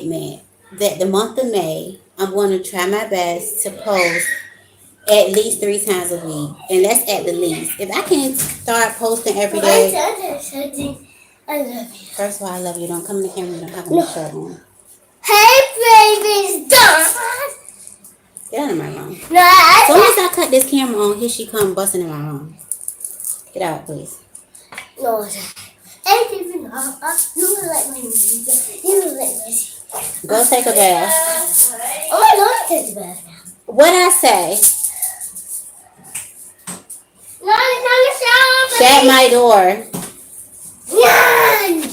that the month of May, I'm going to try my best to post at least 3 times a week, and that's at the least. If I can start posting every day. I love you. First of all, I love you. Don't come in the camera. You don't have any shirt on. Hey, baby, stop. Get out of my room. No, as soon as I cut this camera on, here she come busting in my room. Get out, please. No, hey, baby, no. You will let me. You will let me. Go take a bath. Oh, I don't take a bath now. What I say? No, it's not a shower. Shut my door. None.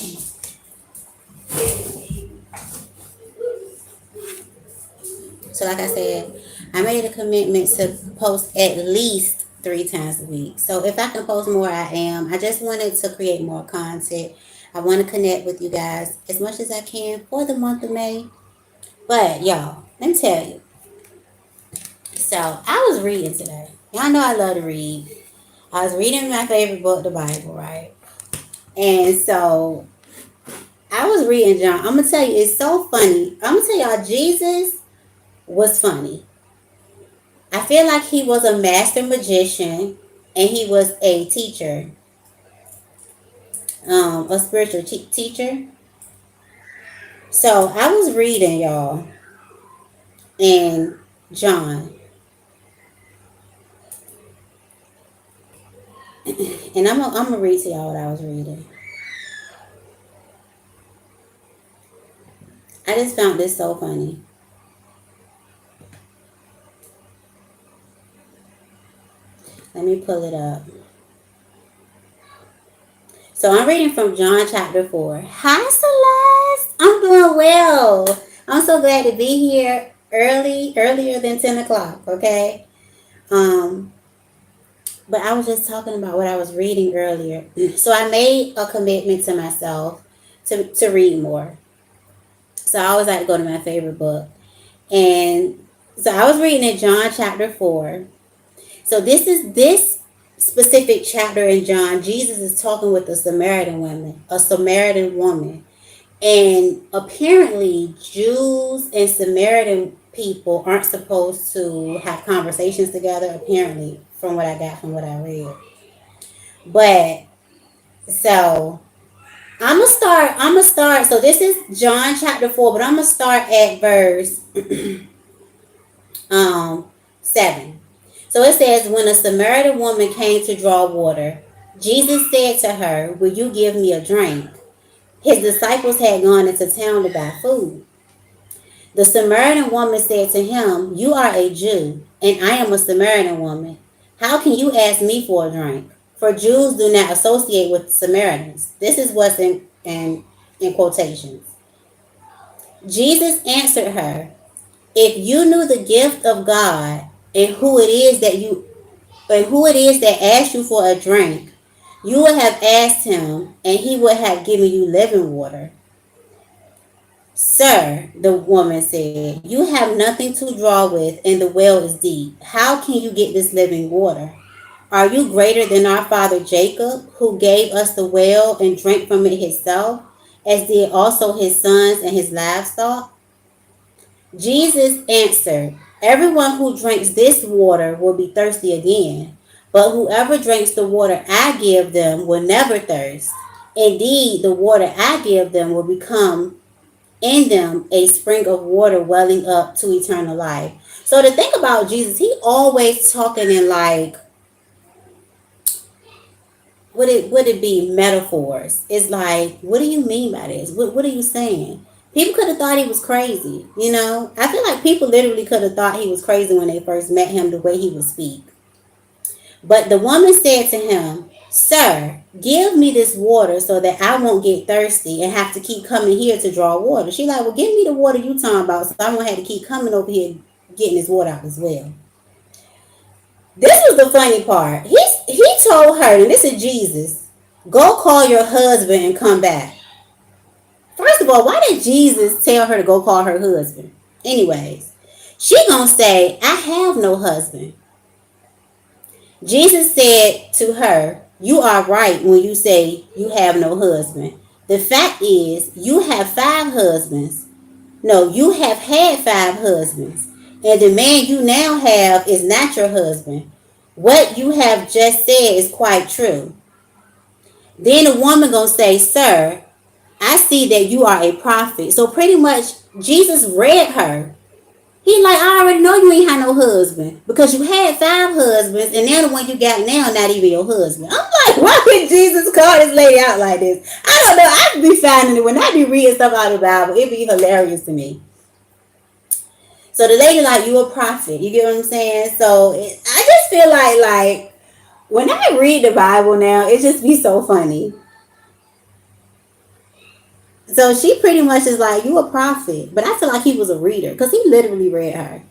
So like I said, I made a commitment to post at least 3 times a week. So if I can post more, I am. I just wanted to create more content. I want to connect with you guys as much as I can for the month of May. But y'all, let me tell you. So I was reading today. Y'all know I love to read. I was reading my favorite book, the Bible, right? And so I was reading John. I'm going to tell you, it's so funny. I'm going to tell y'all, Jesus was funny. I feel like he was a master magician and he was a teacher, a spiritual teacher. So I was reading, y'all, in John, and I'm gonna read to y'all what I was reading. I just found this so funny. Let me pull it up. So I'm reading from John chapter 4. Hi, Celeste. I'm doing well. I'm so glad to be here earlier than 10 o'clock, okay? But I was just talking about what I was reading earlier. So I made a commitment to myself to read more. So I always like to go to my favorite book. And so I was reading in John chapter 4. So this specific chapter in John, Jesus is talking with a Samaritan woman. And apparently Jews and Samaritan people aren't supposed to have conversations together, apparently, from what I got from what I read. But so I'm gonna start. So this is John chapter 4, but I'm gonna start at verse 7. So it says, when a Samaritan woman came to draw water, Jesus said to her, will you give me a drink? His disciples had gone into town to buy food. The Samaritan woman said to him, you are a Jew, and I am a Samaritan woman. How can you ask me for a drink? For Jews do not associate with Samaritans. This is what's in quotations. Jesus answered her, if you knew the gift of God and who it is that asked you for a drink, you would have asked him, and he would have given you living water. Sir, the woman said, you have nothing to draw with, and the well is deep. How can you get this living water? Are you greater than our father Jacob, who gave us the well and drank from it himself, as did also his sons and his livestock? Jesus answered, everyone who drinks this water will be thirsty again, but whoever drinks the water I give them will never thirst. Indeed, the water I give them will become in them a spring of water welling up to eternal life. So to think about Jesus, he always talking in like, would it be metaphors? It's like, what do you mean by this? What are you saying? People could have thought he was crazy, you know? I feel like people literally could have thought he was crazy when they first met him, the way he would speak. But the woman said to him, sir, give me this water so that I won't get thirsty and have to keep coming here to draw water. She's like, well, give me the water you talking about so I won't have to keep coming over here getting this water out as well. This was the funny part. He told her, and this is Jesus, go call your husband and come back. First of all, why did Jesus tell her to go call her husband? Anyways, she gonna say, I have no husband. Jesus said to her, you are right when you say you have no husband. The fact is, you have 5 husbands, No, you have had 5 husbands, and the man you now have is not your husband. What you have just said is quite true. Then the woman gonna say, Sir, I see that you are a prophet. So pretty much Jesus read her. He like, I already know you ain't had no husband because you had 5 husbands, and now the one you got now not even your husband. I'm like, why would Jesus call this lady out like this? I don't know. I be finding it when I be reading stuff out of the Bible. It be hilarious to me. So the lady like, you a prophet. You get what I'm saying? So I just feel like when I read the Bible now, it just be so funny. So she pretty much is like, you a prophet. But I feel like he was a reader because he literally read her.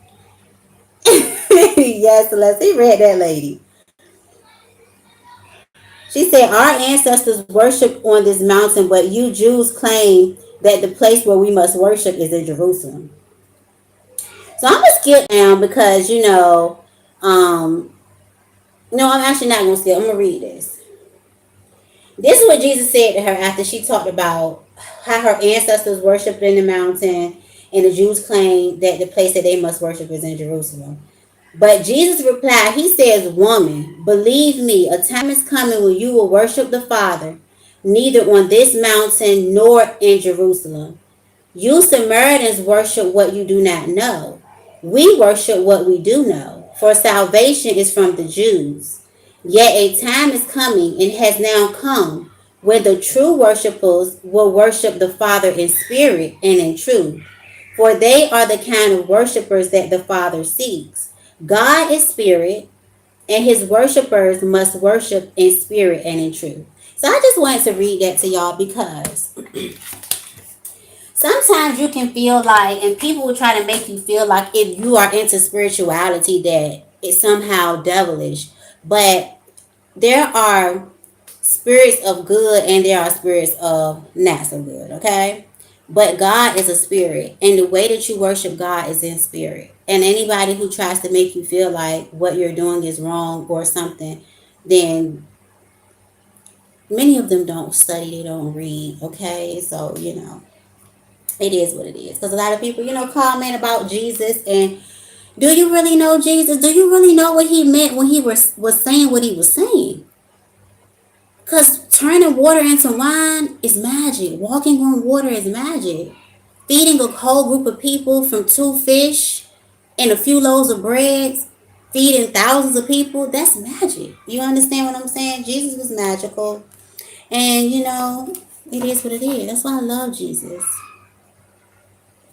Yes, Celeste, he read that lady. She said, our ancestors worshiped on this mountain, but you Jews claim that the place where we must worship is in Jerusalem. So I'm going to skip down because, um, no, I'm actually not going to skip. I'm going to read this. This is what Jesus said to her after she talked about how her ancestors worshipped in the mountain, and the Jews claim that the place that they must worship is in Jerusalem. But Jesus replied, he says, Woman, believe me, a time is coming when you will worship the Father, neither on this mountain nor in Jerusalem. You Samaritans worship what you do not know. We worship what we do know, for salvation is from the Jews. Yet a time is coming and has now come when the true worshipers will worship the Father in spirit and in truth, for they are the kind of worshipers that the Father seeks. God is spirit, and his worshipers must worship in spirit and in truth. So I just wanted to read that to y'all because sometimes you can feel like, and people will try to make you feel like if you are into spirituality that it's somehow devilish. But there are spirits of good and there are spirits of not so good, okay? But God is a spirit, and the way that you worship God is in spirit. And anybody who tries to make you feel like what you're doing is wrong or something, then many of them don't study, they don't read, okay? So, it is what it is. Because a lot of people, comment about Jesus, and do you really know Jesus? Do you really know what he meant when he was saying what he was saying? Because turning water into wine is magic. Walking on water is magic. Feeding a whole group of people from 2 fish and a few loaves of bread, feeding thousands of people, that's magic. You understand what I'm saying? Jesus was magical. And, it is what it is. That's why I love Jesus.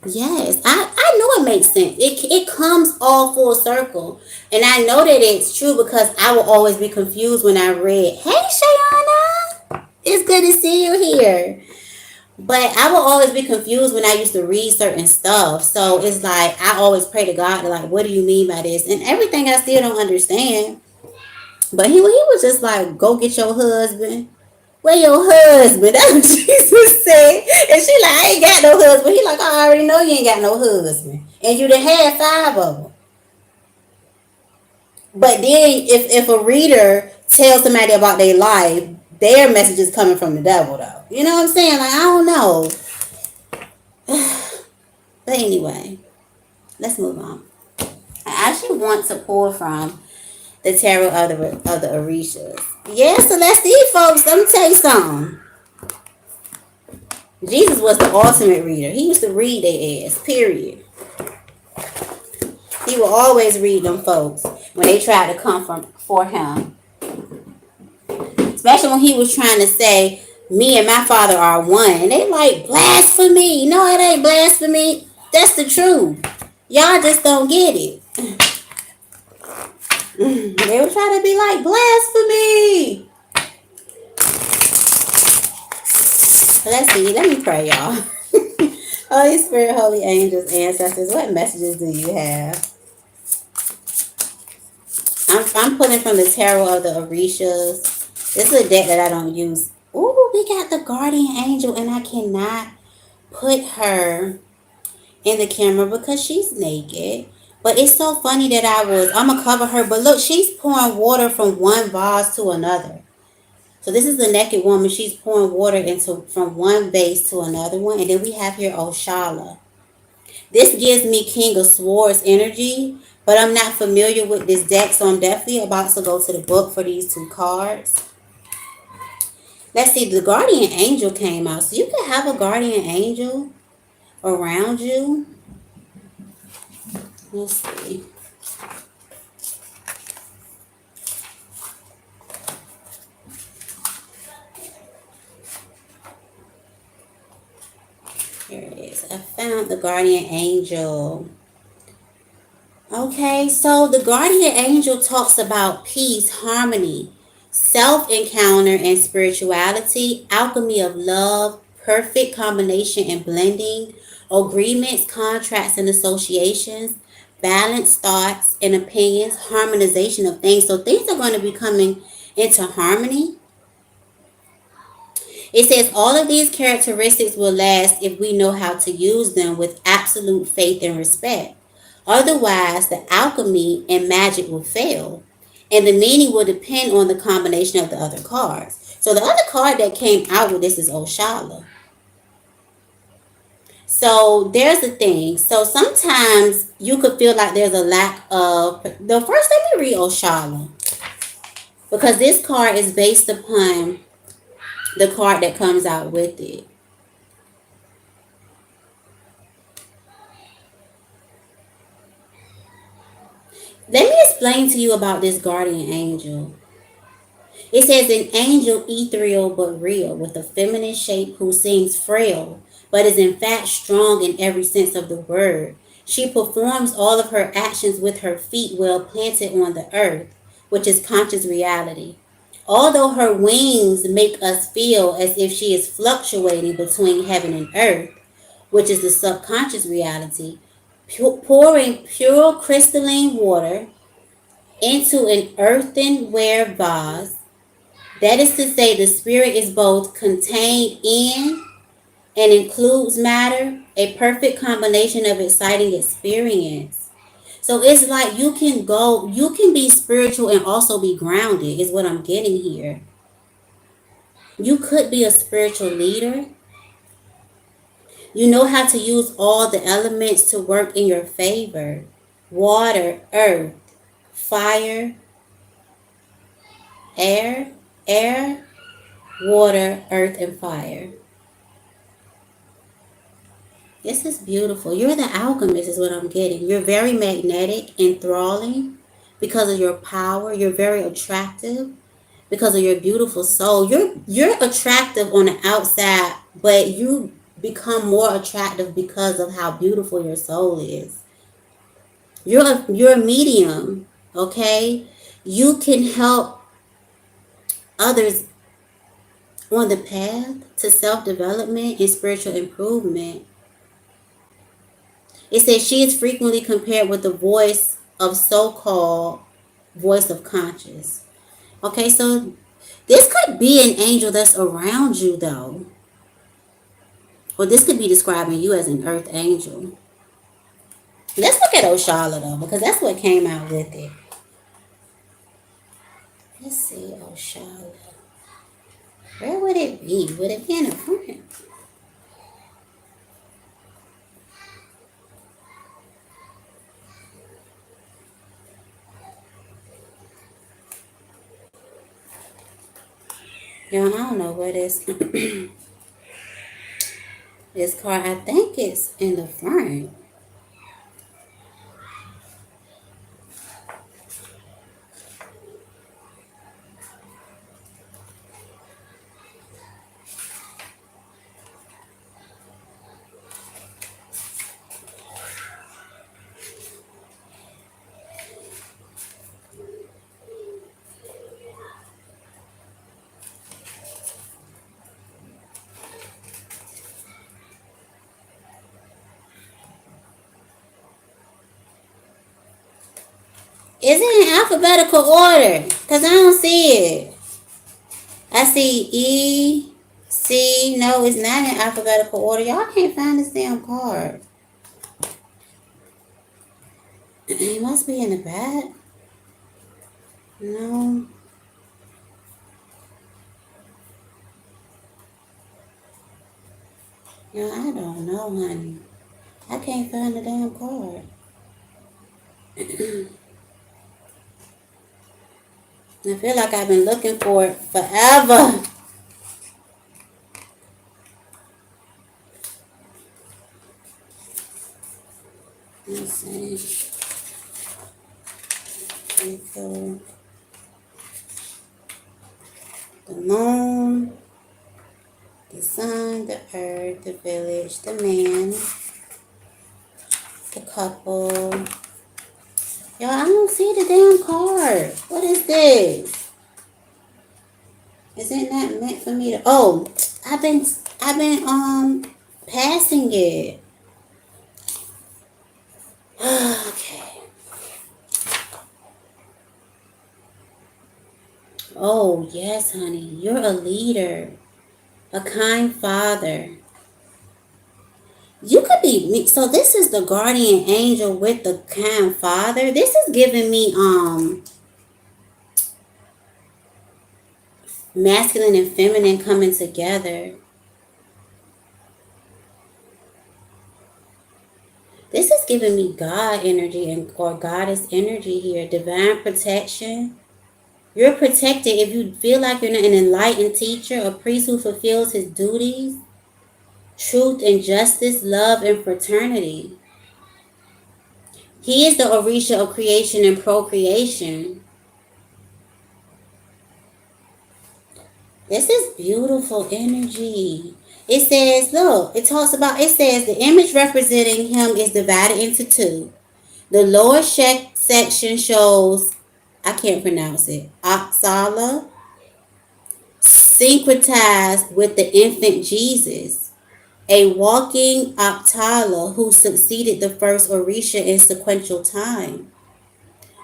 Yes, I know it makes sense. It comes all full circle. And I know that it's true because I will always be confused when I read, hey, Shayana, it's good to see you here. But I will always be confused when I used to read certain stuff. So it's like, I always pray to God, like, what do you mean by this? And everything I still don't understand. But he was just like, go get your husband. Where your husband? That's what Jesus said. And she like, I ain't got no husband. He like, I already know you ain't got no husband. And you done had 5 of them. But then if a reader tells somebody about their life, their message is coming from the devil though. You know what I'm saying? Like, I don't know. But anyway, let's move on. I actually want to pull from the tarot of the Orishas. Yeah, so let's see, folks. Let me tell you something. Jesus was the ultimate reader. He used to read their ass, period. He would always read them folks when they tried to come for him. Especially when he was trying to say, me and my father are one. And they like, blasphemy. No, it ain't blasphemy. That's the truth. Y'all just don't get it. They were trying to be like, blasphemy. Let's see. Let me pray, y'all. Holy Spirit, holy angels, ancestors, what messages do you have? I'm pulling from the tarot of the Orishas. This is a deck that I don't use. Ooh, we got the guardian angel, and I cannot put her in the camera because she's naked. But it's so funny that I'm going to cover her. But look, she's pouring water from one vase to another. So this is the naked woman. She's pouring water from one vase to another one. And then we have here Oshala. This gives me King of Swords energy, but I'm not familiar with this deck, so I'm definitely about to go to the book for these two cards. Let's see, the Guardian Angel came out. So you could have a Guardian Angel around you. Let's see. Here it is. I found the Guardian Angel. Okay, so the Guardian Angel talks about peace, harmony, self encounter, and spirituality, alchemy of love, perfect combination and blending, agreements, contracts, and associations, balanced thoughts and opinions, harmonization of things. So things are going to be coming into harmony. It says all of these characteristics will last if we know how to use them with absolute faith and respect. Otherwise, the alchemy and magic will fail, and the meaning will depend on the combination of the other cards. So the other card that came out with this is Oshala. So there's the thing. So sometimes you could feel like there's a lack of the first. Let me read Oshala because this card is based upon the card that comes out with it. Let me explain to you about this guardian angel. It says an angel ethereal but real, with a feminine shape who seems frail, but is in fact strong in every sense of the word. She performs all of her actions with her feet well planted on the earth, which is conscious reality. Although her wings make us feel as if she is fluctuating between heaven and earth, which is the subconscious reality, pouring pure crystalline water into an earthenware vase. That is to say, the spirit is both contained in and includes matter, a perfect combination of exciting experience. So it's like you can be spiritual and also be grounded, is what I'm getting here. You could be a spiritual leader. You know how to use all the elements to work in your favor: water, earth, fire, air, water, earth, and fire. This is beautiful. You're the alchemist, is what I'm getting. You're very magnetic, enthralling because of your power. You're very attractive because of your beautiful soul. You're attractive on the outside, but you become more attractive because of how beautiful your soul is. You're a medium, okay? You can help others on the path to self-development and spiritual improvement. It says she is frequently compared with the voice of so-called voice of conscience. Okay, so this could be an angel that's around you though. Or this could be describing you as an earth angel. Let's look at Oshala though, because that's what came out with it. Let's see, Oshala. Where would it be? Would it be in the front? Yeah, I don't know where this this card. I think it's in the front. Is it in alphabetical order? Because I don't see it. I see E, C. No, it's not in alphabetical order. Y'all can't find this damn card. It must be in the back. No. No, I don't know, honey. I can't find the damn card. I feel like I've been looking for it forever. Let's see. So, the moon, the sun, the earth, the village, the man, the couple. Yo, I don't see the damn card. What is this? Isn't that meant for me to? Oh, I've been passing it. Okay. Oh yes, honey, you're a leader, a kind father. You could be me. So this is the guardian angel with the kind father. This is giving me masculine and feminine coming together. This is giving me God energy and or goddess energy here. Divine protection. You're protected if you feel like you're not an enlightened teacher, a priest who fulfills his duties. Truth and justice, love and fraternity. He is the Orisha of creation and procreation. This is beautiful energy. It says, look, it says the image representing him is divided into two. The lower section shows, I can't pronounce it, Oxala, syncretized with the infant Jesus, a walking Octala who succeeded the first Orisha in sequential time.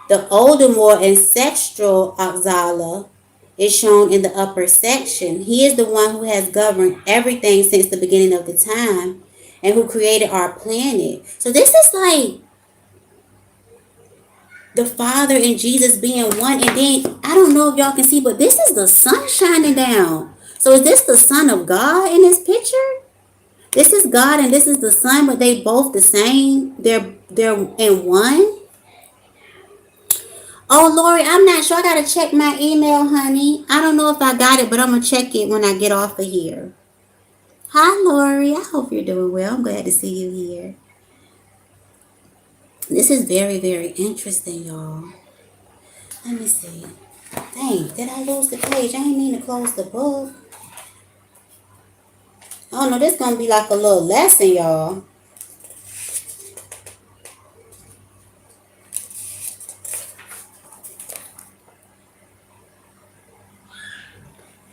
The older, more ancestral Oxala is shown in the upper section. He is the one who has governed everything since the beginning of the time and who created our planet. So this is like the Father and Jesus being one. And then, I don't know if y'all can see, but this is the sun shining down. So is this the Son of God in this picture? This is God and this is the sun, but they both the same. They're in one. Oh, Lori, I'm not sure. I got to check my email, honey. I don't know if I got it, but I'm going to check it when I get off of here. Hi, Lori. I hope you're doing well. I'm glad to see you here. This is very, very interesting, y'all. Let me see. Dang, did I lose the page? I ain't mean to close the book. Oh, no, this is going to be like a little lesson, y'all.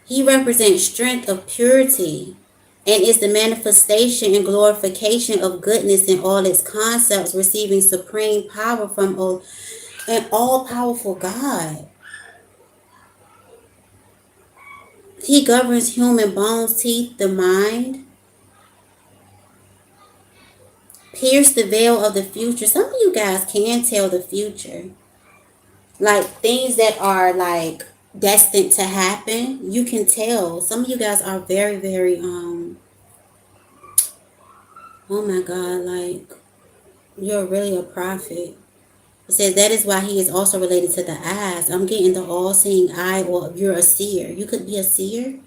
He represents strength of purity and is the manifestation and glorification of goodness in all its concepts, receiving supreme power from an all-powerful God. He governs human bones, teeth, the mind, pierce the veil of the future. Some of you guys can tell the future. Like things that are like destined to happen, you can tell. Some of you guys are very, very, oh my God, like you're really a prophet. It says that is why he is also related to the eyes. I'm getting the all-seeing eye, or you're a seer. You could be a seer.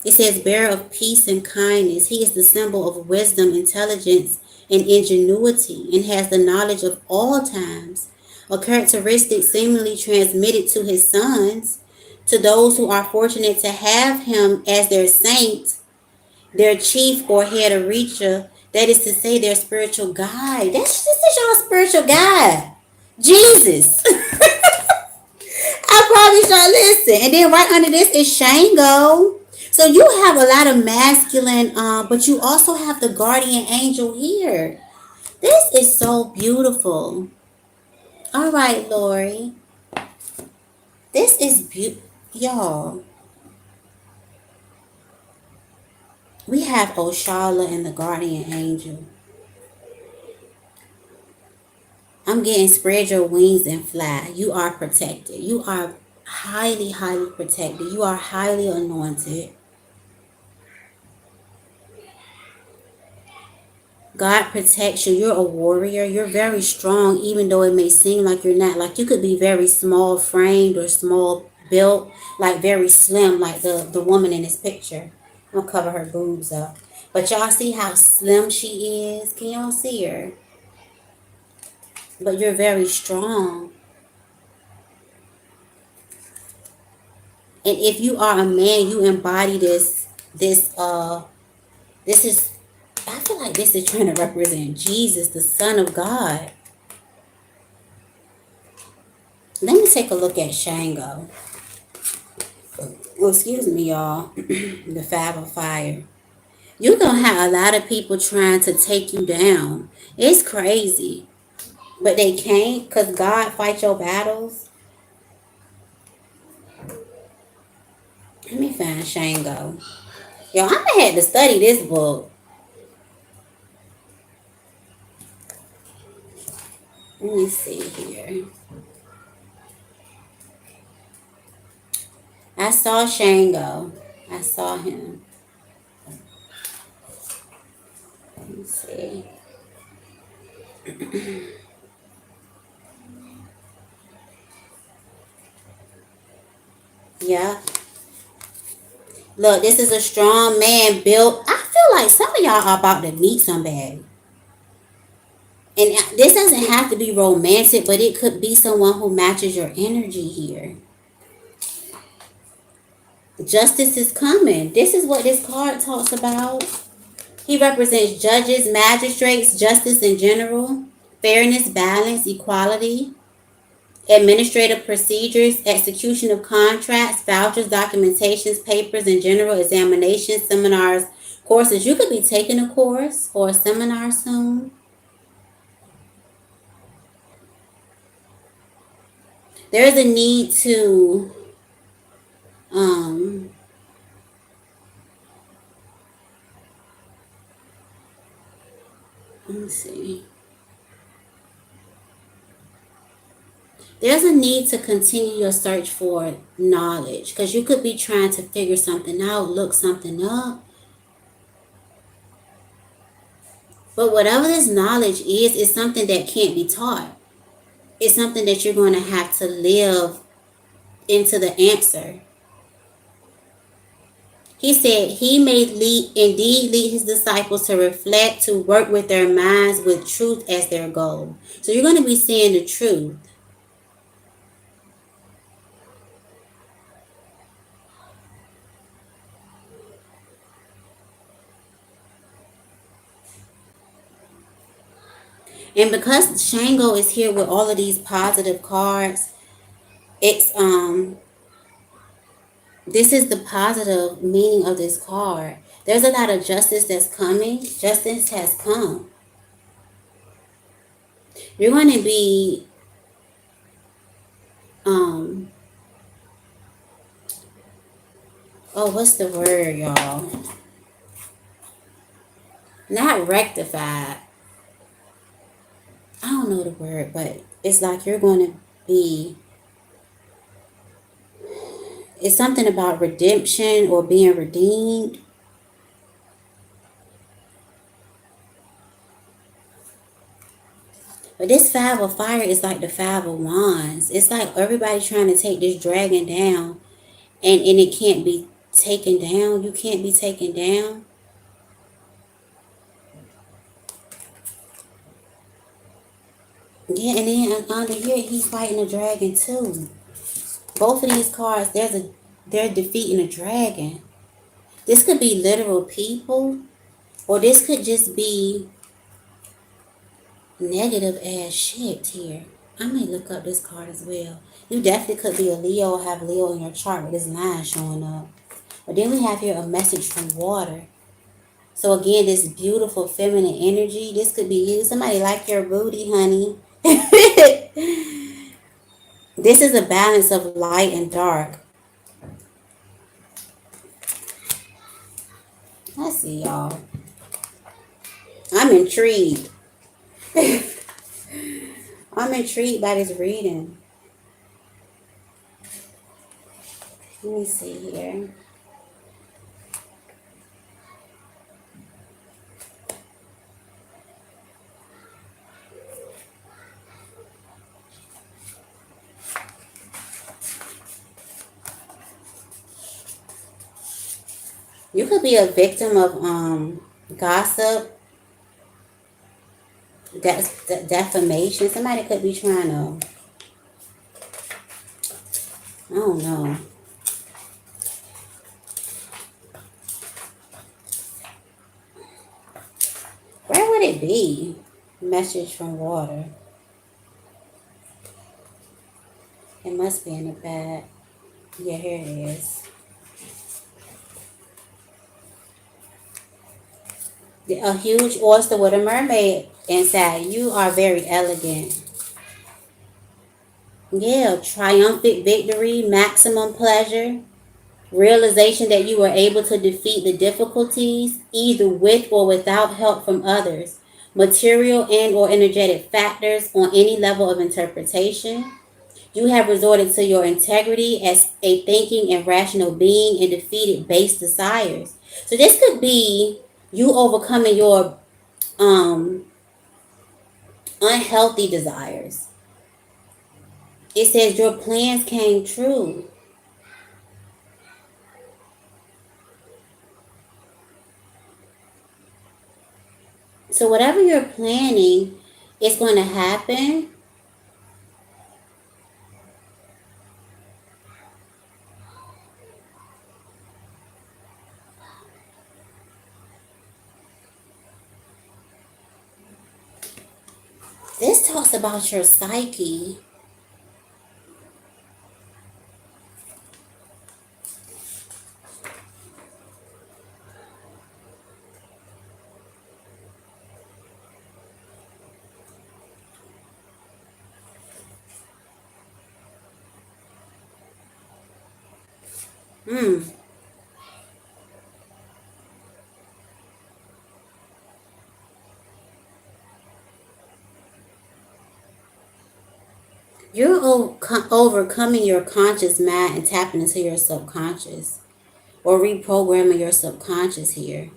It says bearer of peace and kindness. He is the symbol of wisdom, intelligence, and ingenuity, and has the knowledge of all times, a characteristic seemingly transmitted to his sons, to those who are fortunate to have him as their saint, their chief or head Orisha, that is to say their spiritual guide. This is your spiritual guide. Jesus. I probably should listen. And then right under this is Shango. So you have a lot of masculine, but you also have the guardian angel here. This is so beautiful. All right, Lori. This is beautiful. Y'all. We have Oshala and the guardian angel. I'm getting spread your wings and fly. You are protected. You are highly, highly protected. You are highly anointed. God protects you. You're a warrior. You're very strong, even though it may seem like you're not. Like you could be very small framed or small built, like very slim, like the woman in this picture. I'm gonna cover her boobs up. But y'all see how slim she is? Can y'all see her? But you're very strong. And if you are a man, you embody this is, I feel like this is trying to represent Jesus, the Son of God. Let me take a look at Shango. Well, excuse me, y'all. The Five of Fire. You're going to have a lot of people trying to take you down. It's crazy. But they can't because God fights your battles. Let me find Shango. Yo, I'm going to have to study this book. Let me see here. I saw Shango. I saw him. Let me see. Yeah. Look, this is a strong man built. I feel like some of y'all are about to meet somebody. And this doesn't have to be romantic, but it could be someone who matches your energy here. Justice is coming. This is what this card talks about. He represents judges, magistrates, justice in general, fairness, balance, equality, administrative procedures, execution of contracts, vouchers, documentations, papers, and general examinations, seminars, courses. You could be taking a course or a seminar soon. There is a need to um, let me see. There's a need to continue your search for knowledge because you could be trying to figure something out, look something up. But whatever this knowledge is something that can't be taught. It's something that you're going to have to live into the answer. He said he may indeed lead his disciples to reflect, to work with their minds with truth as their goal. So you're going to be seeing the truth. And because Shango is here with all of these positive cards, it's this is the positive meaning of this card. There's a lot of justice that's coming. Justice has come. You're going to be what's the word, y'all? Not rectified. I don't know the word, but it's like you're going to be, it's something about redemption or being redeemed. But this Five of Fire is like the Five of Wands. It's like everybody trying to take this dragon down, and it can't be taken down. You can't be taken down. Yeah, and then under here he's fighting a dragon too. Both of these cards, they're defeating a dragon. This could be literal people, or this could just be negative ass shit here. I may look up this card as well. You definitely could be a Leo or have Leo in your chart with this line showing up. But then we have here a message from water. So again, this beautiful feminine energy. This could be you. Somebody like your booty, honey. This is a balance of light and dark. Let's see, y'all. I'm intrigued. I'm intrigued by this reading. Let me see here. You could be a victim of gossip, defamation. Somebody could be trying to, I don't know. Where would it be? Message from water. It must be in the back. Yeah, here it is. A huge oyster with a mermaid inside. You are very elegant. Yeah, triumphant victory, maximum pleasure, realization that you were able to defeat the difficulties either with or without help from others, material and or energetic factors on any level of interpretation. You have resorted to your integrity as a thinking and rational being and defeated base desires. So this could be you overcoming your um unhealthy desires. It says your plans came true. So whatever you're planning is going to happen. This talks about your psyche. Hmm. You're overcoming your conscious mind and tapping into your subconscious or reprogramming your subconscious here.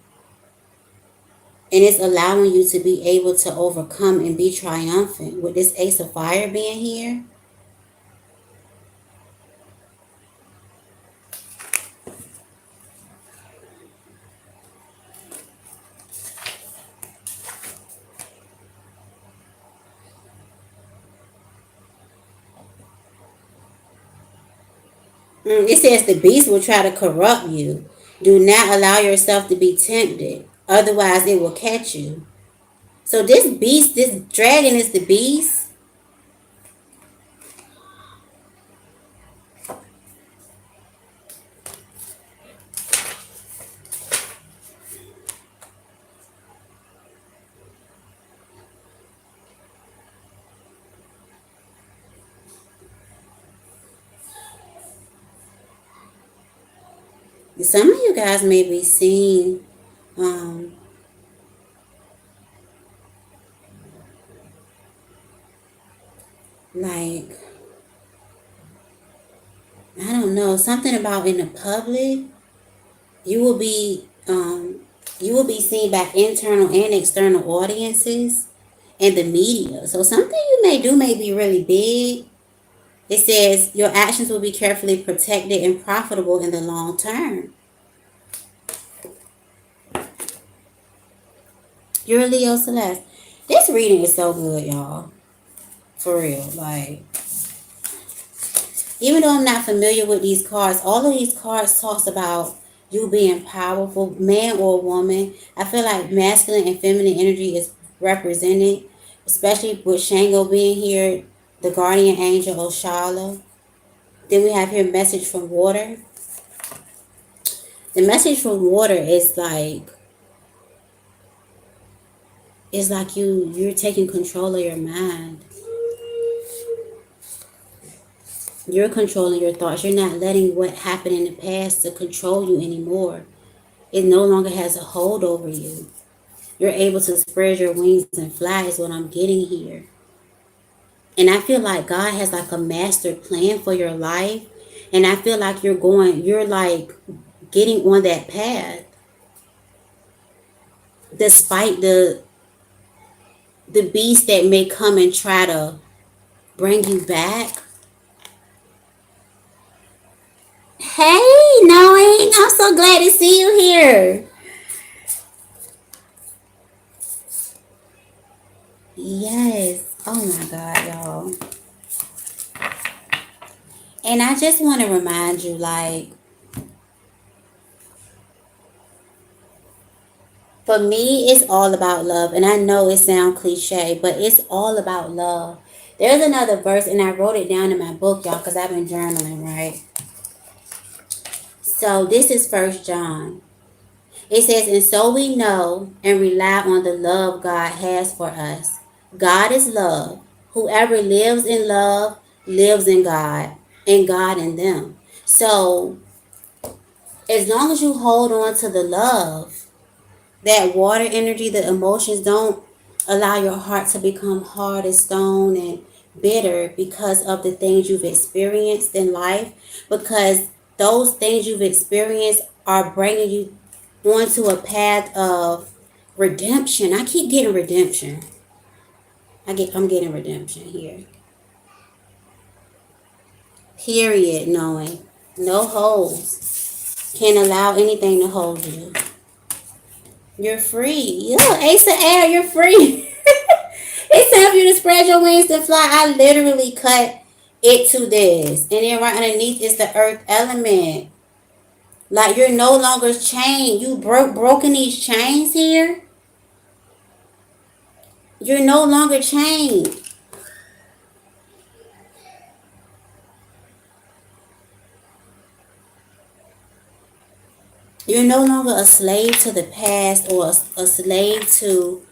And it's allowing you to be able to overcome and be triumphant with this Ace of Fire being here. It says the beast will try to corrupt you. Do not allow yourself to be tempted. Otherwise, it will catch you. So this beast, this dragon is the beast. Some of you guys may be seeing um, like, I don't know, something about in the public. You will be you will be seen by internal and external audiences and the media. So something you may do may be really big. It says your actions will be carefully protected and profitable in the long term. You're a Leo Celeste. This reading is so good, y'all. For real. Like, even though I'm not familiar with these cards, all of these cards talks about you being powerful, man or woman. I feel like masculine and feminine energy is represented, especially with Shango being here, the guardian angel Oshala. Then we have here message from water. The message from water is like you're taking control of your mind. You're controlling your thoughts. You're not letting what happened in the past to control you anymore. It no longer has a hold over you. You're able to spread your wings and fly is what I'm getting here. And I feel like God has like a master plan for your life. And I feel like you're like getting on that path. Despite the beast that may come and try to bring you back. Hey, Knowing. I'm so glad to see you here. Yes. Oh my God, y'all. And I just want to remind you, like, for me, it's all about love. And I know it sounds cliche, but it's all about love. There's another verse, and I wrote it down in my book, y'all, because I've been journaling, right? So this is First John. It says, and so we know and rely on the love God has for us. God is love. Whoever lives in love lives in God, and God in them. So as long as you hold on to the love, that water energy, the emotions, don't allow your heart to become hard as stone and bitter because of the things you've experienced in life, because those things you've experienced are bringing you onto a path of redemption. I keep getting redemption. I'm getting redemption here. Period. Knowing no holds. Can't allow anything to hold you. You're free. Yeah, Ace of Air, you're free. It's time for you to spread your wings to fly. I literally cut it to this. And then right underneath is the earth element. Like you're no longer chained. You broken these chains here. You're no longer chained. You're no longer a slave to the past or a slave to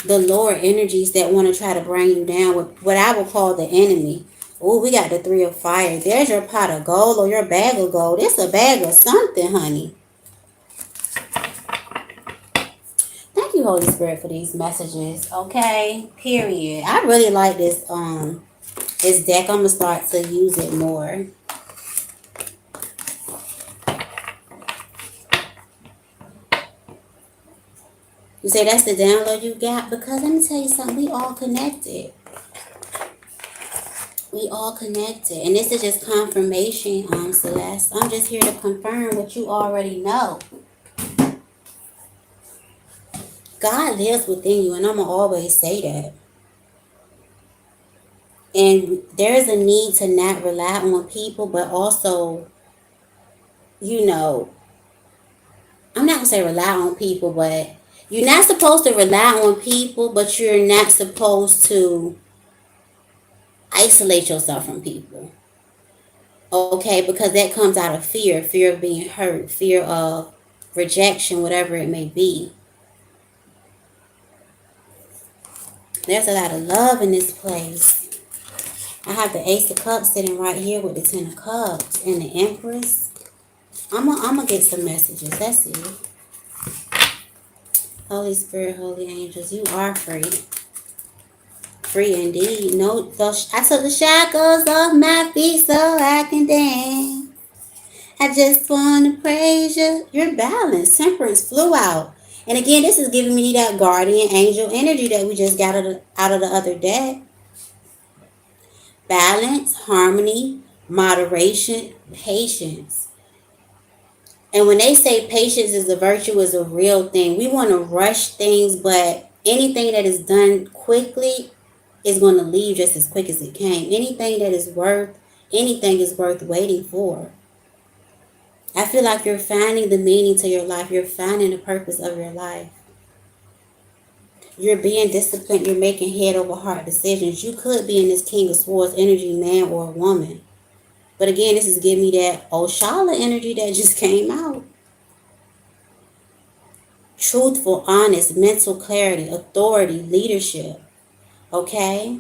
the lower energies that want to try to bring you down with what I would call the enemy. Oh, we got the three of fire. There's your pot of gold or your bag of gold. It's a bag of something, honey. Thank you, Holy Spirit, for these messages. Okay, period. I really like this deck. I'm gonna start to use it more. You say that's the download you got? Because let me tell you something, we all connected. We all connected. And this is just confirmation, Celeste. I'm just here to confirm what you already know. God lives within you, and I'm going to always say that. And there's a need to not rely on people, but also, you know, I'm not going to say rely on people, but you're not supposed to rely on people, but you're not supposed to isolate yourself from people. Okay, because that comes out of fear of being hurt, fear of rejection, whatever it may be. There's a lot of love in this place. I have the Ace of Cups sitting right here with the Ten of Cups and the Empress. I'm gonna get some messages. That's it. Holy Spirit, holy angels, you are free. Free indeed. No, I took the shackles off my feet so I can dance. I just want to praise you. You're balanced. Temperance flew out. And again, this is giving me that guardian angel energy that we just got out of the other day. Balance, harmony, moderation, patience. And when they say patience is a virtue, is a real thing. We want to rush things, but anything that is done quickly is going to leave just as quick as it came. Anything is worth waiting for. I feel like you're finding the meaning to your life. You're finding the purpose of your life. You're being disciplined. You're making head over heart decisions. You could be in this King of Swords energy, man or woman. But again, this is giving me that Oshala energy that just came out. Truthful, honest, mental clarity, authority, leadership. Okay?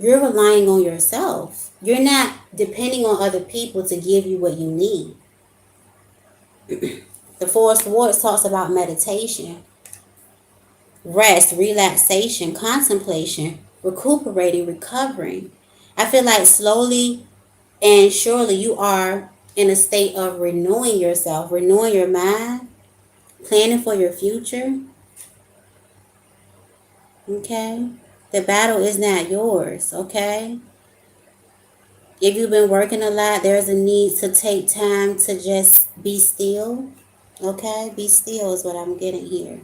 You're relying on yourself. You're not depending on other people to give you what you need. The Four of Swords talks about meditation, rest, relaxation, contemplation, recuperating, recovering. I feel like slowly and surely you are in a state of renewing yourself, renewing your mind, planning for your future. Okay? The battle is not yours, okay? If you've been working a lot, there's a need to take time to just be still. Okay? Be still is what I'm getting here.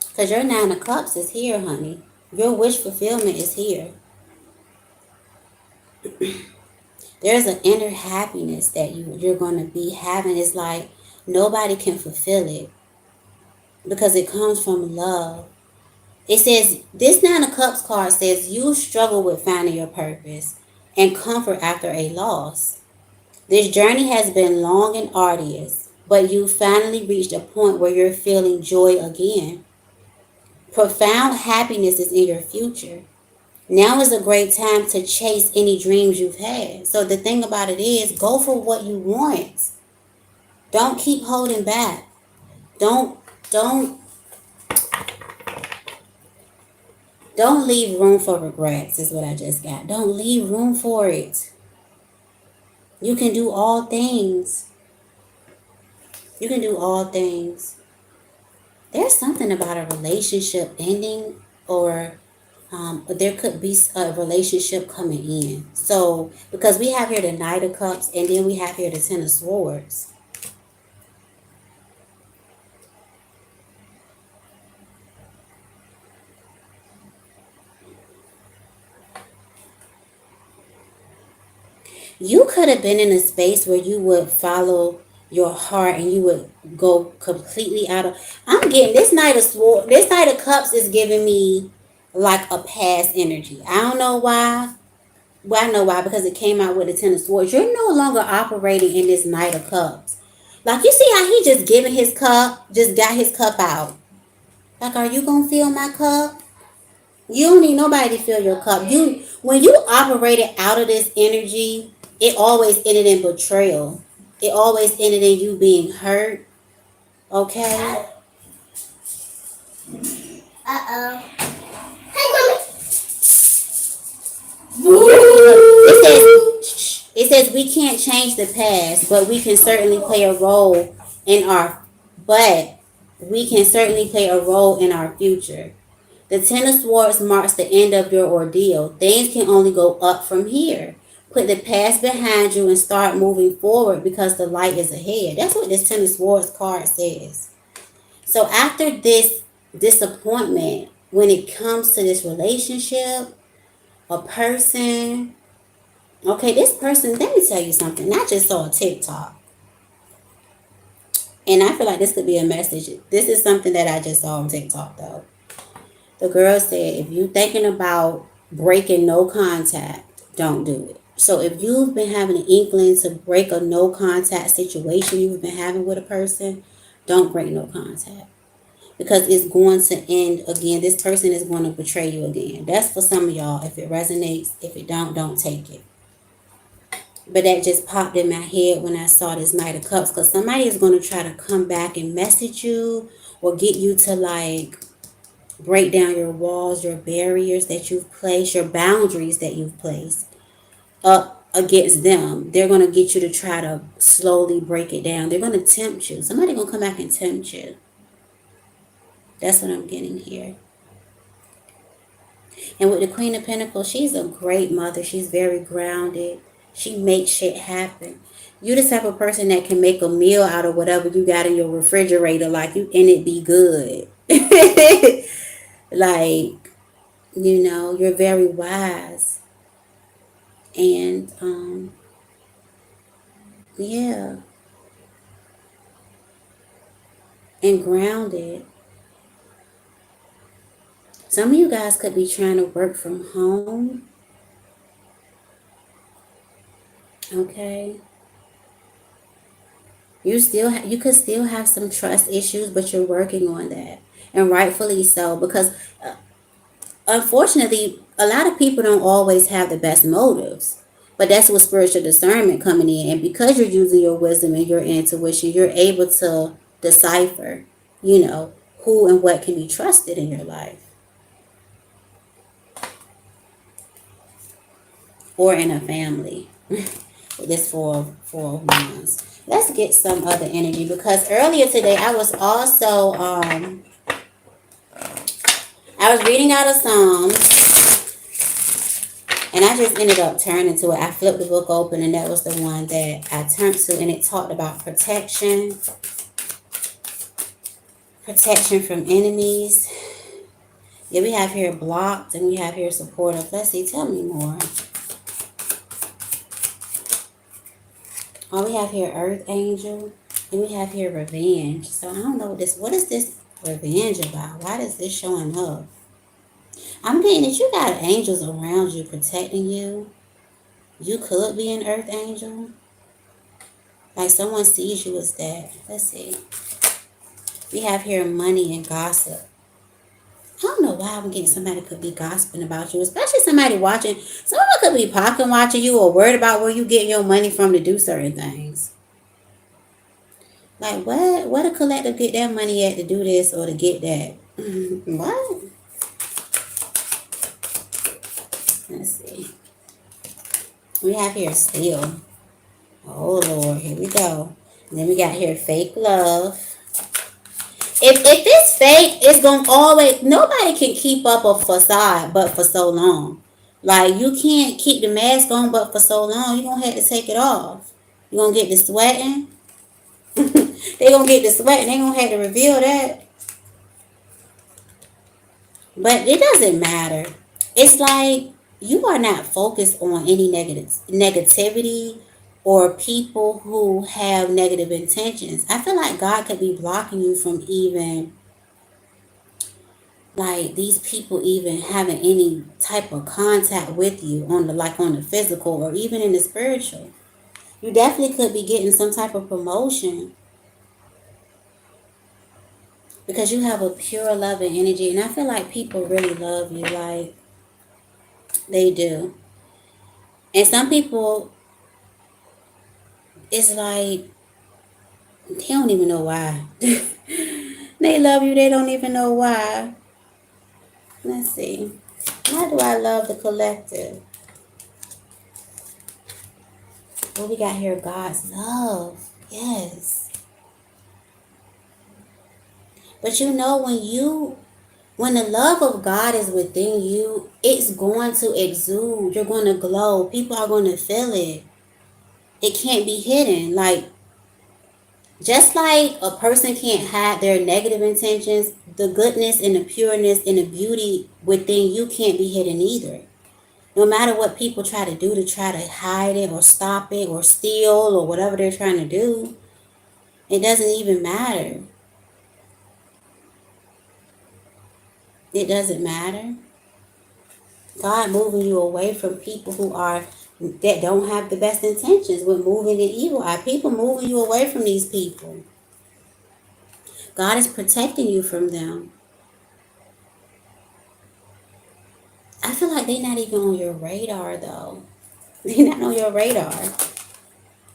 Because your 9 of Cups is here, honey. Your wish fulfillment is here. There's an inner happiness that you're going to be having. It's like nobody can fulfill it because it comes from love. It says, this 9 of Cups card says you struggle with finding your purpose and comfort after a loss. This journey has been long and arduous, but you finally reached a point where you're feeling joy again. Profound happiness is in your future. Now is a great time to chase any dreams you've had. So the thing about it is, go for what you want. Don't keep holding back. Don't leave room for regrets, is what I just got. Don't leave room for it. You can do all things. You can do all things. There's something about a relationship ending, or there could be a relationship coming in. So, because we have here the Knight of Cups, and then we have here the 10 of Swords. You could have been in a space where you would follow your heart and you would go completely out of. I'm getting this this Knight of Cups is giving me like a past energy. I don't know why. Well, I know why, because it came out with the 10 of Swords. You're no longer operating in this Knight of Cups. Like, you see how he just giving his cup, just got his cup out. Like, are you gonna fill my cup? You don't need nobody to fill your cup. When you operated out of this energy, it always ended in betrayal. It always ended in you being hurt. Okay? Uh-oh. Hey, mommy. It says we can't change the past, but we can certainly play a role in our future. The 10 of Swords marks the end of your ordeal. Things can only go up from here. Put the past behind you and start moving forward because the light is ahead. That's what this 10 of Swords card says. So after this disappointment, when it comes to this relationship, a person, okay, this person, let me tell you something. I just saw a TikTok. And I feel like this could be a message. This is something that I just saw on TikTok, though. The girl said, if you're thinking about breaking no contact, don't do it. So if you've been having an inkling to break a no contact situation you've been having with a person, don't break no contact. Because it's going to end again. This person is going to betray you again. That's for some of y'all. If it resonates, if it don't take it. But that just popped in my head when I saw this Knight of Cups. Because somebody is going to try to come back and message you or get you to like break down your walls, your barriers that you've placed, your boundaries that you've placed up against them. They're going to get you to try to slowly break it down. They're going to tempt you. Somebody going to come back and tempt you. That's what I'm getting here. And with the Queen of Pentacles, she's a great mother. She's very grounded. She makes shit happen. You're the type of person that can make a meal out of whatever you got in your refrigerator, like you, and it be good. Like, you know, you're very wise. And yeah. And grounded. Some of you guys could be trying to work from home. Okay. You could still have some trust issues, but you're working on that. And rightfully so, because unfortunately, a lot of people don't always have the best motives. But that's what spiritual discernment coming in. And because you're using your wisdom and your intuition, you're able to decipher, you know, who and what can be trusted in your life. Or in a family. This four of wands. Let's get some other energy, because earlier today I was also I was reading out of Psalms, And I just ended up turning to it. I flipped the book open, and that was the one that I turned to, and it talked about protection, protection from enemies. Yeah, we have here blocked, and we have here supportive. Let's see, tell me more. Oh, we have here Earth Angel, and we have here revenge. So I don't know what is this revenge about? Why is this showing up? I'm getting that you got angels around you protecting you. You could be an Earth Angel. Like someone sees you as that. Let's see. We have here money and gossip. I don't know why I'm getting somebody could be gossiping about you, especially somebody watching. Someone could be pocket watching you or worried about where you get your money from to do certain things. Like what a collective get their money at to do this or to get that? What? Let's see. We have here steal. Oh Lord, here we go. And then we got here fake love. If it's fake, it's gonna always, nobody can keep up a facade but for so long. Like you can't keep the mask on but for so long. You're gonna have to take it off. You're gonna get the sweating. They gonna get the sweating, they gonna have to reveal that. But it doesn't matter. It's like you are not focused on any negativity or people who have negative intentions. I feel like God could be blocking you from even like these people even having any type of contact with you on the physical or even in the spiritual. You definitely could be getting some type of promotion because you have a pure loving energy, and I feel like people really love you, like they do. And some people, it's like they don't even know why. They love you, they don't even know why. Let's see. Why do I love the collective? What we got here? God's love. Yes. But you know, when the love of God is within you, it's going to exude. You're going to glow. People are going to feel it. It can't be hidden. Like, just like a person can't hide their negative intentions, the goodness and the pureness and the beauty within you can't be hidden either. No matter what people try to do to try to hide it or stop it or steal or whatever they're trying to do, it doesn't even matter. It doesn't matter. God moving you away from people that don't have the best intentions with moving in evil eye. People moving you away from these people. God is protecting you from them. I feel like they're not even on your radar though. They're not on your radar.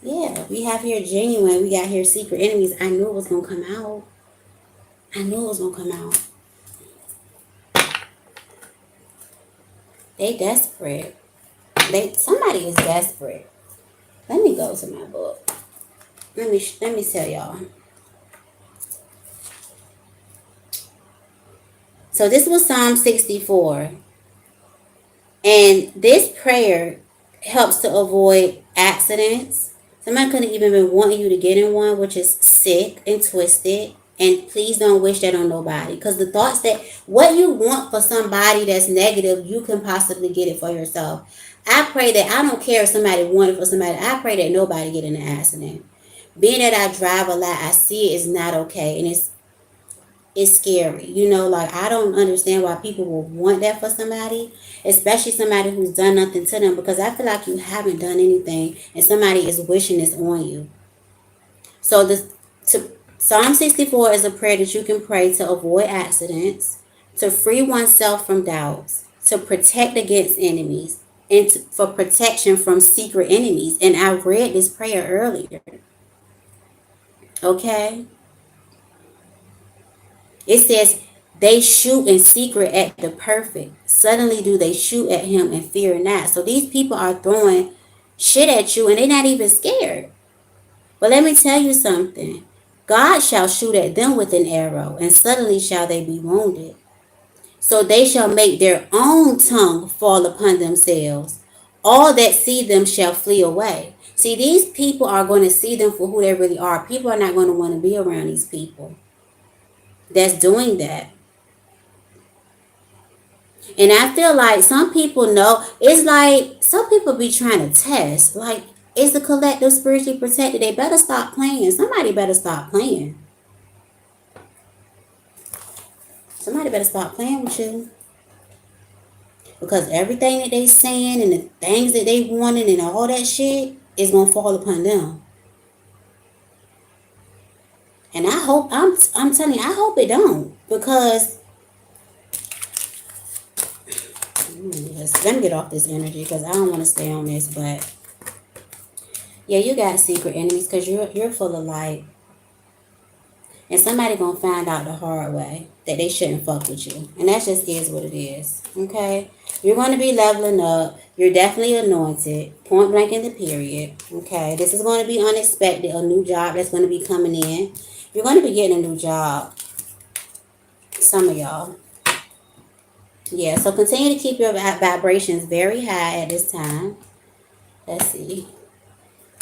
Yeah, we have here genuine. We got here secret enemies. I knew it was going to come out. I knew it was going to come out. They desperate. Somebody is desperate. Let me go to my book. Let me tell y'all. So this was Psalm 64. And this prayer helps to avoid accidents. Somebody could have even been wanting you to get in one, which is sick and twisted. And please don't wish that on nobody. Because the thoughts that what you want for somebody that's negative, you can possibly get it for yourself. I pray that, I don't care if somebody wanted for somebody, I pray that nobody get in an accident. Being that I drive a lot, I see it is not okay. And it's scary. You know, like I don't understand why people will want that for somebody, especially somebody who's done nothing to them, because I feel like you haven't done anything and somebody is wishing this on you. So Psalm 64 is a prayer that you can pray to avoid accidents, to free oneself from doubts, to protect against enemies, and for protection from secret enemies. And I read this prayer earlier. Okay? It says, they shoot in secret at the perfect. Suddenly do they shoot at him and fear not. So these people are throwing shit at you and they're not even scared. But let me tell you something. God shall shoot at them with an arrow, and suddenly shall they be wounded. So they shall make their own tongue fall upon themselves. All that see them shall flee away. See, these people are going to see them for who they really are. People are not going to want to be around these people that's doing that. And I feel like some people know, it's like some people be trying to test. Like, is the collective spiritually protected? They better stop playing. Somebody better stop playing. Somebody better stop playing with you. Because everything that they saying and the things that they wanted and all that shit is gonna fall upon them. And I hope I'm telling you, I hope it don't. Because let me get off this energy because I don't want to stay on this, but yeah, you got secret enemies because you're full of light. And somebody gonna find out the hard way that they shouldn't fuck with you. And that just is what it is. Okay? You're gonna be leveling up. You're definitely anointed. Point blank in the period. Okay. This is gonna be unexpected, a new job that's gonna be coming in. You're gonna be getting a new job. Some of y'all. Yeah, so continue to keep your vibrations very high at this time. Let's see.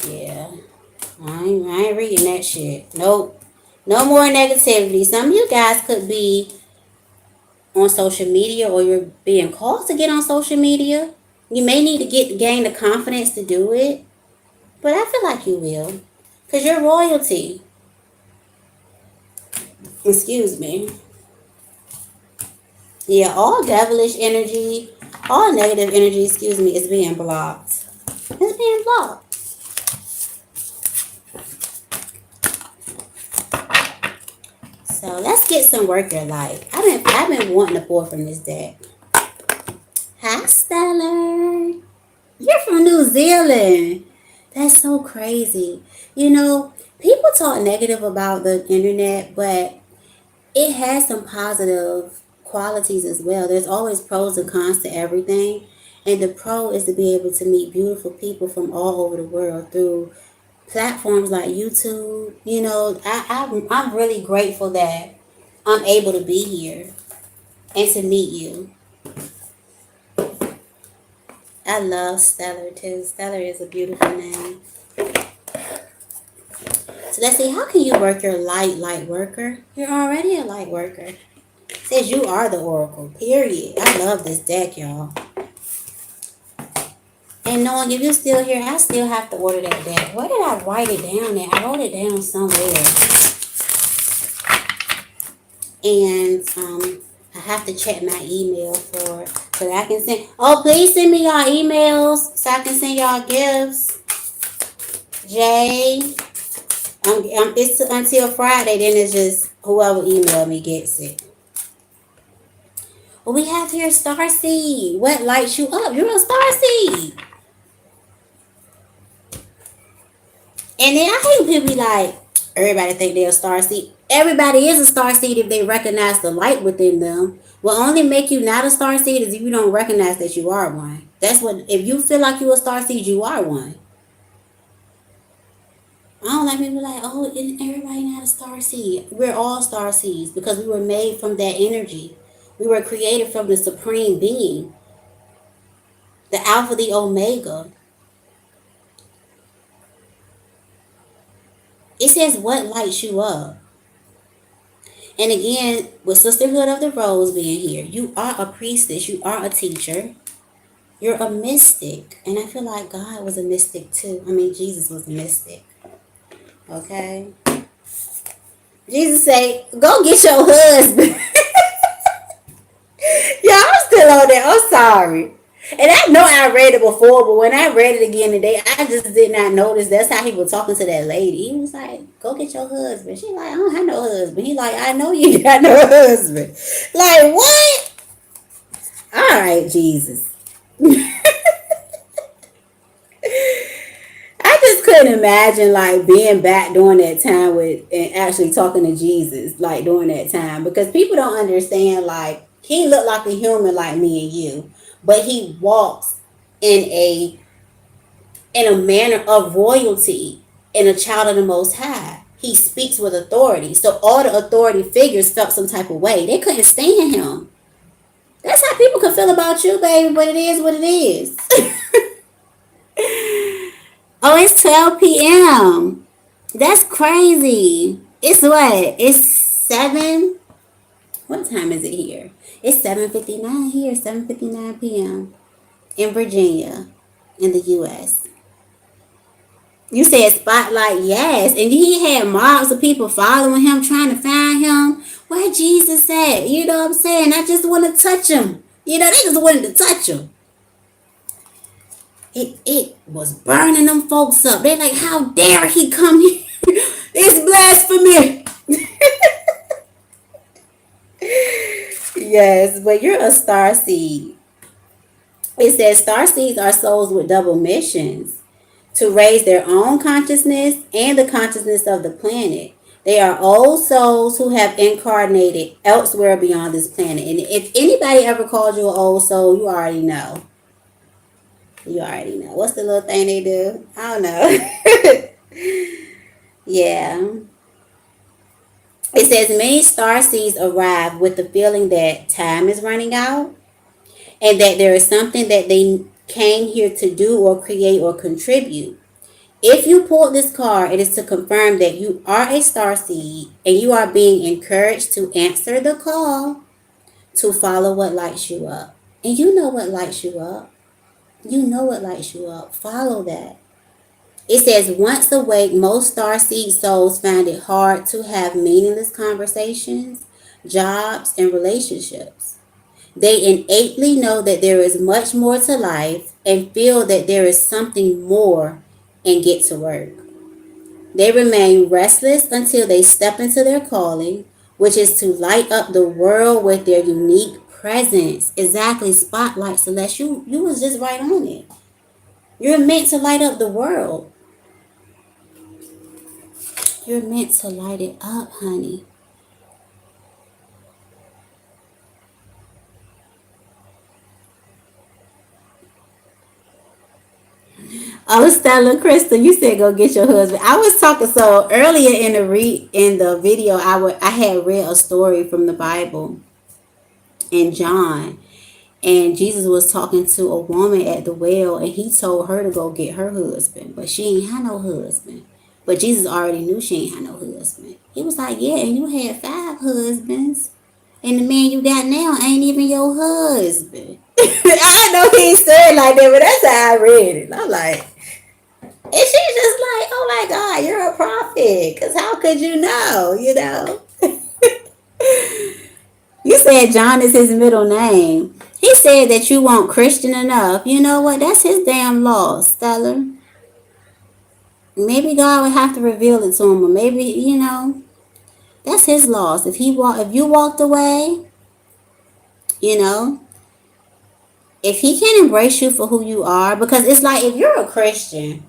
Yeah. I ain't reading that shit. Nope. No more negativity. Some of you guys could be on social media or you're being called to get on social media. You may need to gain the confidence to do it. But I feel like you will. Because you're royalty. Excuse me. Yeah, all devilish energy, all negative energy, excuse me, is being blocked. It's being blocked. So let's get some worker light. I've been wanting to pour from this deck. Hi, Stellar. You're from New Zealand. That's so crazy. You know, people talk negative about the internet, but it has some positive qualities as well. There's always pros and cons to everything. And the pro is to be able to meet beautiful people from all over the world through platforms like YouTube. You know, I'm really grateful that I'm able to be here and to meet you. I love Stellar too. Stellar is a beautiful name. So let's see, how can you work your light worker? You're already a light worker. It says you are the oracle, period. I love this deck, y'all. And knowing if you're still here, I still have to order that deck. Where did I write it down at? I wrote it down somewhere. And I have to check my email for it. So I can send. Oh, please send me y'all emails so I can send y'all gifts. Jay. It's until Friday, then it's just whoever emailed me gets it. Well, we have here Starseed. What lights you up? You're a Starseed. And then I hate people be like, everybody think they're a Starseed. Everybody is a Starseed if they recognize the light within them. What only make you not a Starseed is if you don't recognize that you are one. That's what, if you feel like you're a Starseed, you are one. I don't like people like, oh, isn't everybody not a Starseed? We're all Starseeds because we were made from that energy. We were created from the Supreme Being, the Alpha, the Omega. It says what lights you up. And again, with Sisterhood of the Rose being here, you are a priestess, you are a teacher, you're a mystic. And I feel like God was a mystic too. I mean, Jesus was a mystic. Okay? Jesus say, go get your husband. Yeah, I'm still on that. I'm sorry. And I know I read it before, but when I read it again today, I just did not notice that's how he was talking to that lady. He was like, go get your husband. She like, I don't have no husband. He like, I know you got no husband. Like, what? All right, Jesus. I just couldn't imagine like being back during that time with and actually talking to Jesus like during that time because people don't understand like he looked like a human like me and you, but he walks in a manner of royalty and a child of the Most High. He speaks with authority, so all the authority figures felt some type of way. They couldn't stand him. That's how people can feel about you, baby. But it is what it is. 12 p.m. That's crazy. It's what? It's 7. What time is it here? It's 7:59 here, 7:59 p.m. in Virginia, in the U.S. You said spotlight, yes. And he had mobs of people following him, trying to find him. Where Jesus at? You know what I'm saying? I just want to touch him. You know, they just wanted to touch him. It was burning them folks up. They're like, how dare he come here? It's blasphemy. Yes, but you're a star seed. It says star seeds are souls with double missions to raise their own consciousness and the consciousness of the planet. They are old souls who have incarnated elsewhere beyond this planet. And if anybody ever called you an old soul, you already know. You already know. What's the little thing they do? I don't know. Yeah. It says many star seeds arrive with the feeling that time is running out and that there is something that they came here to do or create or contribute. If you pulled this card, it is to confirm that you are a star seed and you are being encouraged to answer the call to follow what lights you up. And you know what lights you up. You know what lights you up. Follow that. It says, once awake, most starseed souls find it hard to have meaningless conversations, jobs, and relationships. They innately know that there is much more to life and feel that there is something more and get to work. They remain restless until they step into their calling, which is to light up the world with their unique presence. Exactly, spotlight, Celeste. You was just right on it. You're meant to light up the world. You're meant to light it up, honey. Oh, Stella Crystal, you said go get your husband. I was talking so earlier in the video. I had read a story from the Bible in John, and Jesus was talking to a woman at the well, and he told her to go get her husband, but she ain't had no husband. But Jesus already knew she ain't had no husband. He was like, yeah, and you had 5 husbands. And the man you got now ain't even your husband. I know he said like that, but that's how I read it. I'm like, and she's just like, oh my God, you're a prophet. Because how could you know, you know? You said John is his middle name. He said that you weren't Christian enough. You know what? That's his damn law, Stellar. Maybe God would have to reveal it to him, or maybe, you know, that's his loss. If you walked away, you know, if he can't embrace you for who you are, because it's like if you're a Christian,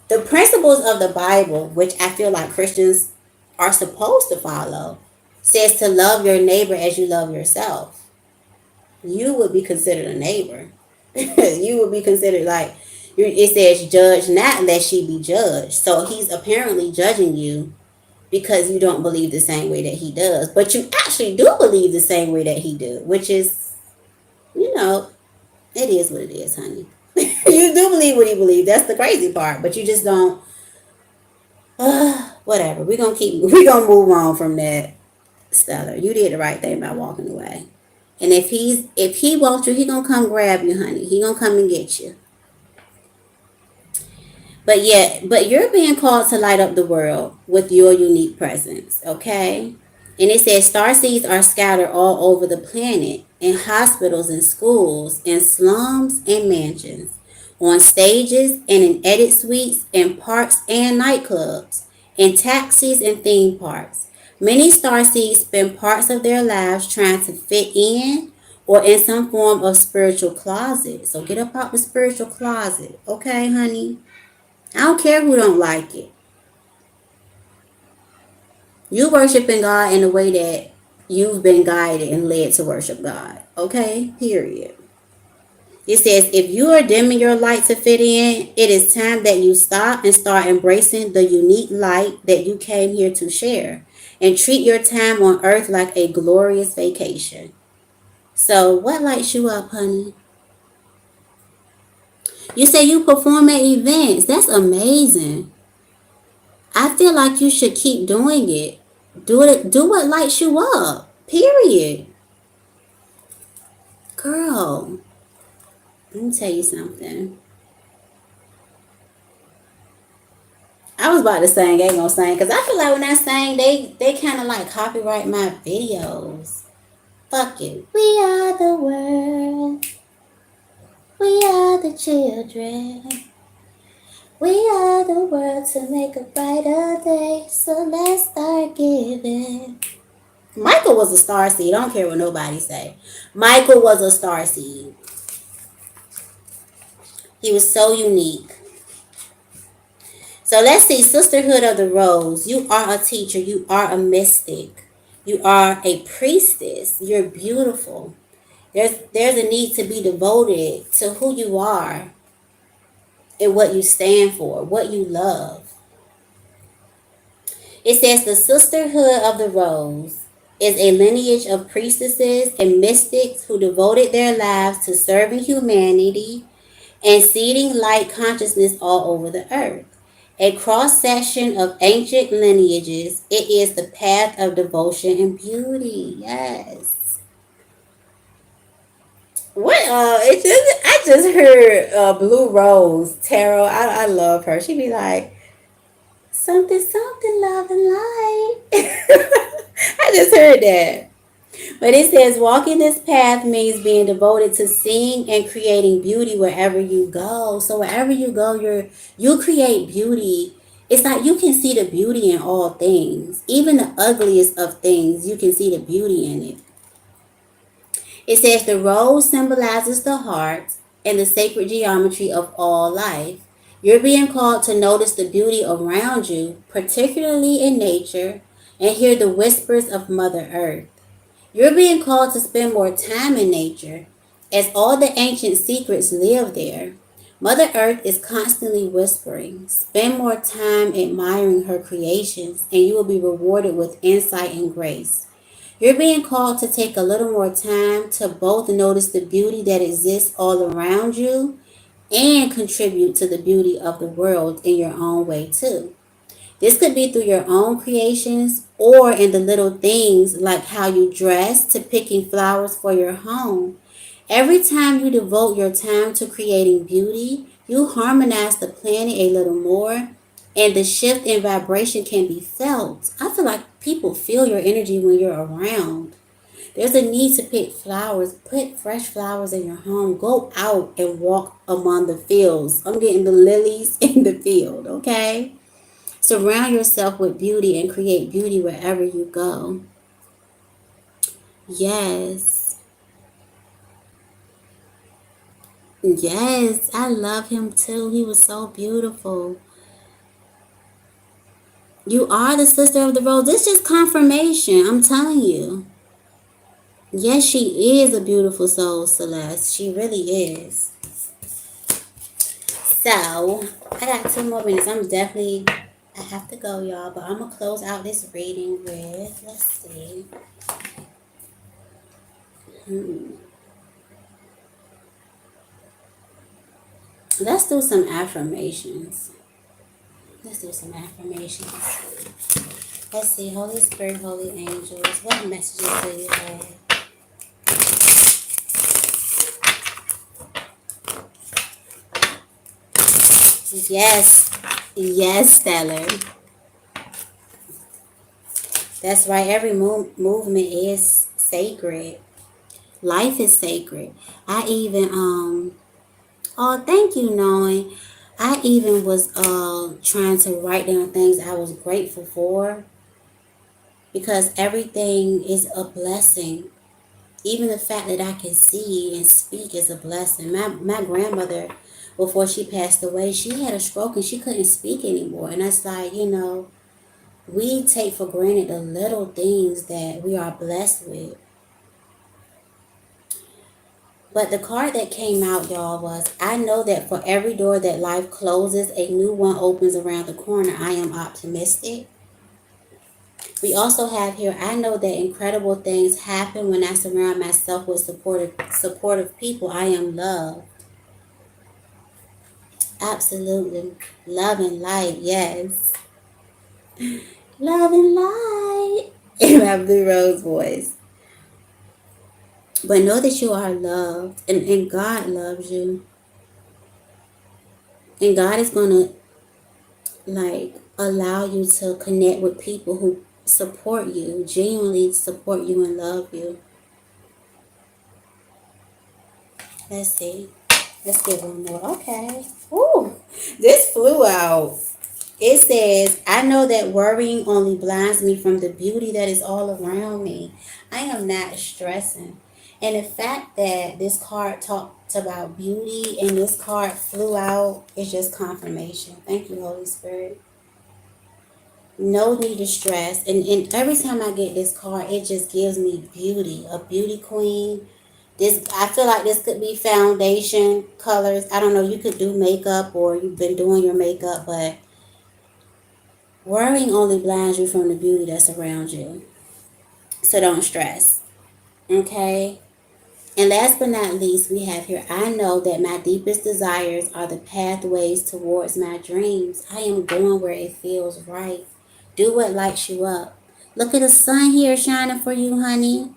the principles of the Bible, which I feel like Christians are supposed to follow, says to love your neighbor as you love yourself. You would be considered a neighbor. You would be considered like, it says judge not lest ye be judged. So he's apparently judging you because you don't believe the same way that he does. But you actually do believe the same way that he do, which is, you know, it is what it is, honey. You do believe what he believes. That's the crazy part. But you just don't. Whatever. We're gonna move on from that, Stellar. You did the right thing by walking away. And if he wants you, he gonna come grab you, honey. He gonna come and get you. But you're being called to light up the world with your unique presence, okay? And it says star seeds are scattered all over the planet, in hospitals and schools, in slums and mansions, on stages and in edit suites, in parks and nightclubs, in taxis and theme parks. Many star seeds spend parts of their lives trying to fit in or in some form of spiritual closet. So get up out the spiritual closet, okay, honey? I don't care who don't like it. You worshiping God in the way that you've been guided and led to worship God. Okay? Period. It says, if you are dimming your light to fit in, it is time that you stop and start embracing the unique light that you came here to share. And treat your time on earth like a glorious vacation. So, what lights you up, honey? You say you perform at events. That's amazing. I feel like you should keep doing it. Do it. Do what lights you up. Period. Girl, let me tell you something. I was about to sing, ain't gonna sing, because I feel like when I sing, they kind of like copyright my videos. Fuck it. We are the world. We are the children. We are the world to make a brighter day. So let's start giving. Michael was a star seed. I don't care what nobody say. Michael was a star seed. He was so unique. So let's see, Sisterhood of the Rose. You are a teacher. You are a mystic. You are a priestess. You're beautiful. There's a need to be devoted to who you are and what you stand for, what you love. It says the Sisterhood of the Rose is a lineage of priestesses and mystics who devoted their lives to serving humanity and seeding light consciousness all over the earth. A cross section of ancient lineages, it is the path of devotion and beauty. Yes. What? It just I just heard Blue Rose Tarot. I love her. She be like something something love and light. I just heard that. But it says walking this path means being devoted to seeing and creating beauty wherever you go. So wherever you go, you create beauty. It's like you can see the beauty in all things. Even the ugliest of things, you can see the beauty in it. It says the rose symbolizes the heart and the sacred geometry of all life. You're being called to notice the beauty around you, particularly in nature, and hear the whispers of Mother Earth. You're being called to spend more time in nature, as all the ancient secrets live there. Mother Earth is constantly whispering. Spend more time admiring her creations, and you will be rewarded with insight and grace. You're being called to take a little more time to both notice the beauty that exists all around you and contribute to the beauty of the world in your own way, too. This could be through your own creations or in the little things like how you dress to picking flowers for your home. Every time you devote your time to creating beauty, you harmonize the planet a little more and the shift in vibration can be felt. I feel like people feel your energy when you're around. There's a need to pick flowers, put fresh flowers in your home, go out and walk among the fields. I'm getting the lilies in the field, okay? Surround yourself with beauty and create beauty wherever you go. Yes. Yes, I love him too. He was so beautiful. You are the sister of the rose. This is just confirmation. I'm telling you. Yes, she is a beautiful soul, Celeste. She really is. So, I got 2 more minutes. I have to go, y'all. But I'm going to close out this reading with, let's see. Let's do some affirmations. Let's do some affirmations. Let's see. Holy Spirit, Holy Angels. What messages do you have? Yes. Yes, Stellar. That's right. Every movement is sacred. Life is sacred. I even, oh, thank you, knowing. I even was trying to write down things I was grateful for because everything is a blessing. Even the fact that I can see and speak is a blessing. My grandmother, before she passed away, she had a stroke and she couldn't speak anymore. And that's like, we take for granted the little things that we are blessed with. But the card that came out, y'all, was I know that for every door that life closes, a new one opens around the corner. I am optimistic. We also have here, I know that incredible things happen when I surround myself with supportive people. I am loved. Absolutely. Love and light, yes. Love and light. In my Blue Rose voice. But know that you are loved and God loves you. And God is gonna like allow you to connect with people who support you, genuinely support you and love you. Let's see. Let's get one more. Okay. Ooh, this flew out. It says, I know that worrying only blinds me from the beauty that is all around me. I am not stressing. And the fact that this card talked about beauty and this card flew out is just confirmation. Thank you, Holy Spirit. No need to stress. And every time I get this card, it just gives me beauty. A beauty queen. This I feel like this could be foundation colors. I don't know, you could do makeup or you've been doing your makeup, but worrying only blinds you from the beauty that's around you. So don't stress. Okay? And last but not least, we have here, I know that my deepest desires are the pathways towards my dreams. I am going where it feels right. Do what lights you up. Look at the sun here shining for you, honey.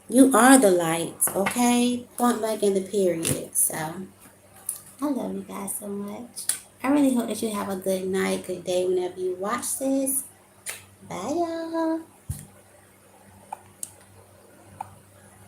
You are the lights, okay? Point blank in the period. So, I love you guys so much. I really hope that you have a good night, good day whenever you watch this. Bye, y'all.